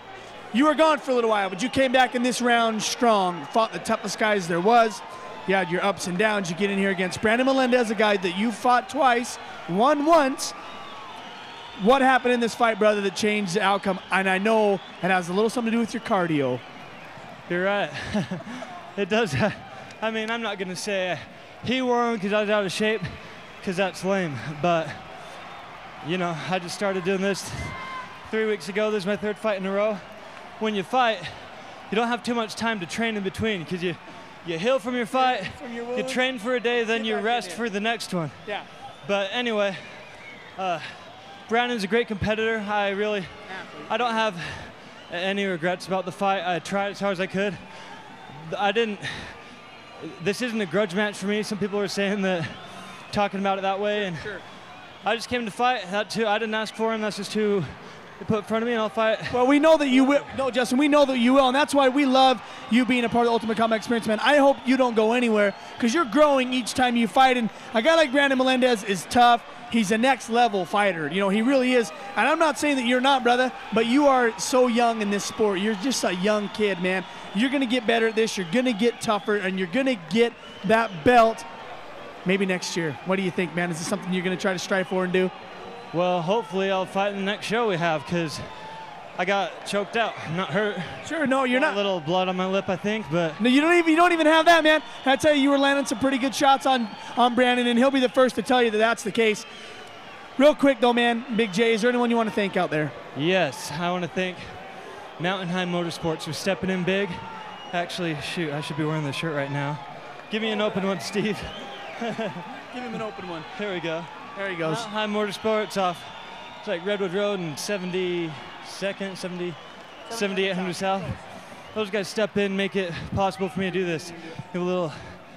You were gone for a little while, but you came back in this round strong, fought the toughest guys there was. You had your ups and downs. You get in here against Brandon Melendez, a guy that you fought twice, won once. What happened in this fight, brother, that changed the outcome? And I know it has a little something to do with your cardio. You're right. It does. I mean, I'm not going to say he won because I was out of shape, because that's lame. But, you know, I just started doing this 3 weeks ago. This is my 3rd fight in a row. When you fight, you don't have too much time to train in between because you heal from your fight, you train for a day, then you rest for the next one. Yeah. But anyway, Brandon's a great competitor. I don't have any regrets about the fight. I tried as hard as I could. This isn't a grudge match for me. Some people are saying that, talking about it that way, and I just came to fight. That too, I didn't ask for him. That's just who they put in front of me, and I'll fight. Well, we know that you will. No, Justin, we know that you will, and that's why we love you being a part of the Ultimate Combat Experience, man. I hope you don't go anywhere because you're growing each time you fight, and a guy like Brandon Melendez is tough. He's a next-level fighter. You know, he really is. And I'm not saying that you're not, brother, but you are so young in this sport. You're just a young kid, man. You're going to get better at this. You're going to get tougher, and you're going to get that belt maybe next year. What do you think, man? Is this something you're going to try to strive for and do? Well, hopefully I'll fight in the next show we have because I got choked out. I'm not hurt. Sure, no, you're not. A little blood on my lip, I think, but no, you don't even have that, man. I tell you were landing some pretty good shots on Brandon, and he'll be the first to tell you that that's the case. Real quick, though, man, Big J, is there anyone you want to thank out there? Yes, I want to thank Mountain High Motorsports for stepping in big. Actually, shoot, I should be wearing this shirt right now. Give me an open one, Steve. Give him an open one. There we go. There he goes. High Motorsports off. It's like Redwood Road and 7800 South. Those guys step in, make it possible for me to do this. Give a little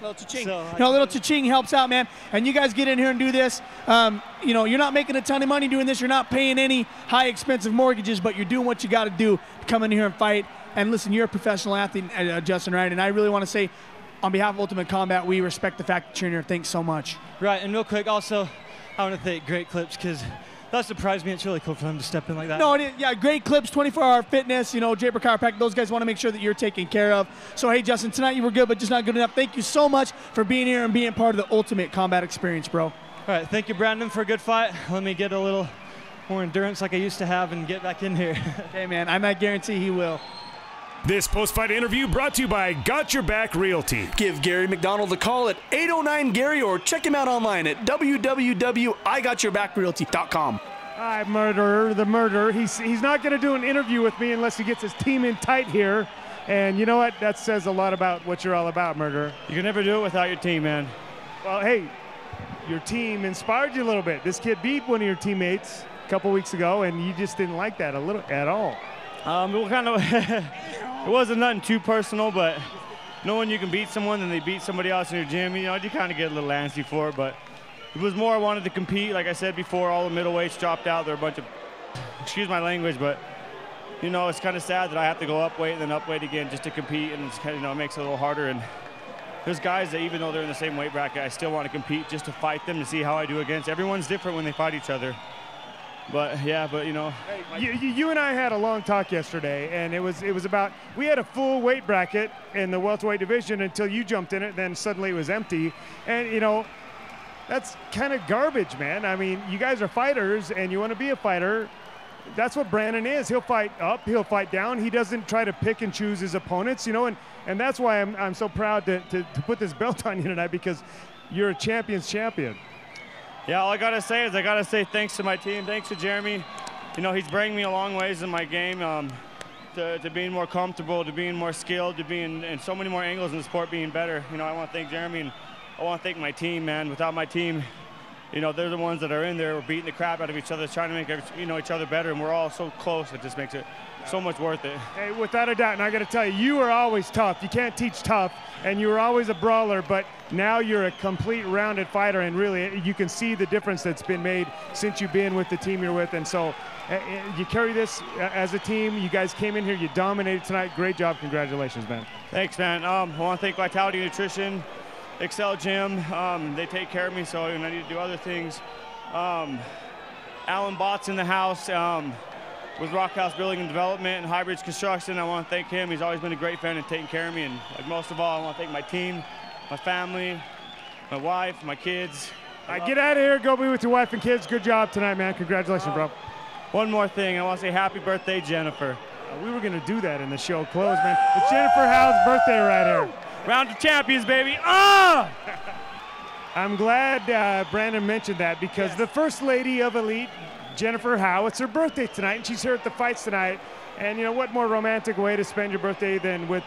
Little cha-ching. Little cha-ching helps out, man. And you guys get in here and do this. You're not making a ton of money doing this. You're not paying any high expensive mortgages, but you're doing what you got to do to come in here and fight. And listen, you're a professional athlete, Justin, right? And I really want to say, on behalf of Ultimate Combat, we respect the fact that you're in here. Thanks so much. Right, and real quick, also, I want to thank Great Clips because that surprised me. It's really cool for them to step in like that. No, yeah, Great Clips, 24-hour fitness, Japer Chiropractic, those guys want to make sure that you're taken care of. So, hey, Justin, tonight you were good, but just not good enough. Thank you so much for being here and being part of the Ultimate Combat experience, bro. All right, thank you, Brandon, for a good fight. Let me get a little more endurance like I used to have and get back in here. Okay, man, I might guarantee he will. This post-fight interview brought to you by Got Your Back Realty. Give Gary McDonald a call at 809-GARY or check him out online at www.IGotYourBackRealty.com. All right, murderer, the murderer. He's not going to do an interview with me unless he gets his team in tight here. And you know what? That says a lot about what you're all about, murderer. You can never do it without your team, man. Well, hey, your team inspired you a little bit. This kid beat one of your teammates a couple weeks ago, and you just didn't like that at all. Well, kind of. It wasn't nothing too personal, but knowing you can beat someone and they beat somebody else in your gym, you kind of get a little antsy for it. But it was more I wanted to compete. Like I said before, all the middleweights dropped out. They're a bunch of, excuse my language, but it's kind of sad that I have to go up weight and then up weight again just to compete, and it's kind of, it makes it a little harder. And there's guys that even though they're in the same weight bracket, I still want to compete just to fight them to see how I do against. Everyone's different when they fight each other. But yeah, but you and I had a long talk yesterday, and it was about, we had a full weight bracket in the welterweight division until you jumped in it, then suddenly it was empty. And that's kind of garbage, man. I mean, you guys are fighters and you want to be a fighter. That's what Brandon is. He'll fight up, he'll fight down. He doesn't try to pick and choose his opponents, and that's why I'm so proud to put this belt on you tonight, because you're a champion's champion. Yeah, all I got to say is I got to say thanks to my team. Thanks to Jeremy. He's bringing me a long ways in my game to being more comfortable, to being more skilled, to being in so many more angles in the sport, being better. I want to thank Jeremy, and I want to thank my team, man. Without my team, they're the ones that are in there. We're beating the crap out of each other, trying to make each other better, and we're all so close. It just makes it so much worth it. Hey, without a doubt, and I got to tell you, you are always tough. You can't teach tough, and you were always a brawler, but now you're a complete rounded fighter, and really you can see the difference that's been made since you've been with the team you're with. And so you carry this as a team. You guys came in here, you dominated tonight. Great job. Congratulations, man. Thanks, man. I want to thank Vitality Nutrition, Excel Gym. They take care of me, so I need to do other things. Alan Bott's in the house. With Rock House Building and Development and Hybrids Construction, I want to thank him. He's always been a great fan and taking care of me. And most of all, I want to thank my team, my family, my wife, my kids. All right, get out of here. Go be with your wife and kids. Good job tonight, man. Congratulations, bro. One more thing. I want to say happy birthday, Jennifer. We were going to do that in the show close, man. It's Jennifer Howe's birthday right here. Round of champions, baby. Ah! I'm glad Brandon mentioned that, because the First Lady of Elite, Jennifer Howe, it's her birthday tonight, and she's here at the fights tonight. And what more romantic way to spend your birthday than with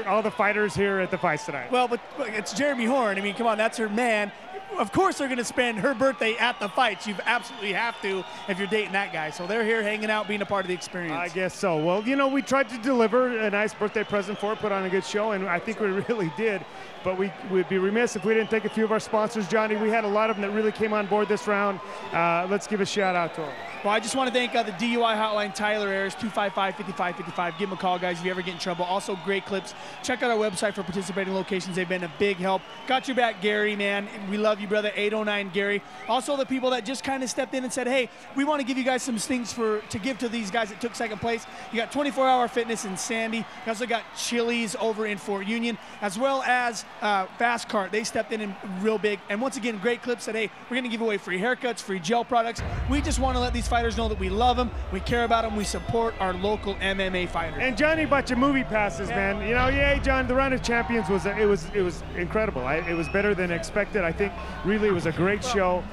all the fighters here at the fights tonight? Well, but it's Jeremy Horn. I mean, come on, that's her man. Of course they're going to spend her birthday at the fights. You absolutely have to if you're dating that guy. So they're here hanging out, being a part of the experience. I guess so. Well, we tried to deliver a nice birthday present for her, put on a good show, and I think we really did. But we'd be remiss if we didn't thank a few of our sponsors. Johnny, we had a lot of them that really came on board this round. Let's give a shout out to them. Well, I just want to thank the DUI hotline, Tyler Ayers, 255-5555. Give them a call, guys, if you ever get in trouble. Also, Great Clips. Check out our website for participating locations. They've been a big help. Got your back, Gary, man. We love you, brother. 809-GARY. Also, the people that just kind of stepped in and said, hey, we want to give you guys some things to give to these guys that took second place. You got 24-Hour Fitness in Sandy. You also got Chili's over in Fort Union, as well as Fast Cart. They stepped in real big. And once again, Great Clips said, hey, we're going to give away free haircuts, free gel products. We just want to let these fighters know that we love them, we care about them, we support our local MMA fighters. And Johnny bought you movie passes, man. Yeah, John, the Round of Champions was incredible. It was better than expected. I think really it was a great show.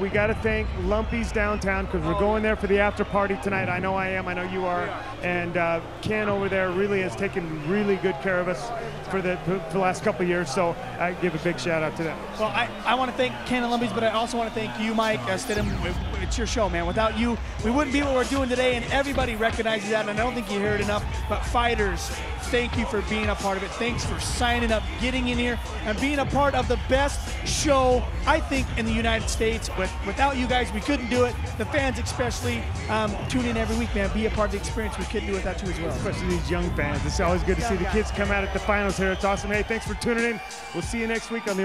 we got to thank Lumpy's Downtown because we're going there for the after party tonight. I know I am. I know you are. And Ken over there really has taken really good care of us for the last couple of years. So I give a big shout out to them. Well, I want to thank Ken and Lumpy's, but I also want to thank you, Mike Stidham. It's your show, man. Without you, we wouldn't be what we're doing today, and everybody recognizes that, and I don't think you hear it enough. But fighters, thank you for being a part of it. Thanks for signing up, getting in here, and being a part of the best show, I think, in the United States. Without you guys, we couldn't do it. The fans especially tune in every week, man. Be a part of the experience. We couldn't do it without you as well. Especially these young fans. It's always good to see the kids come out at the finals here. It's awesome. Hey, thanks for tuning in. We'll see you next week on the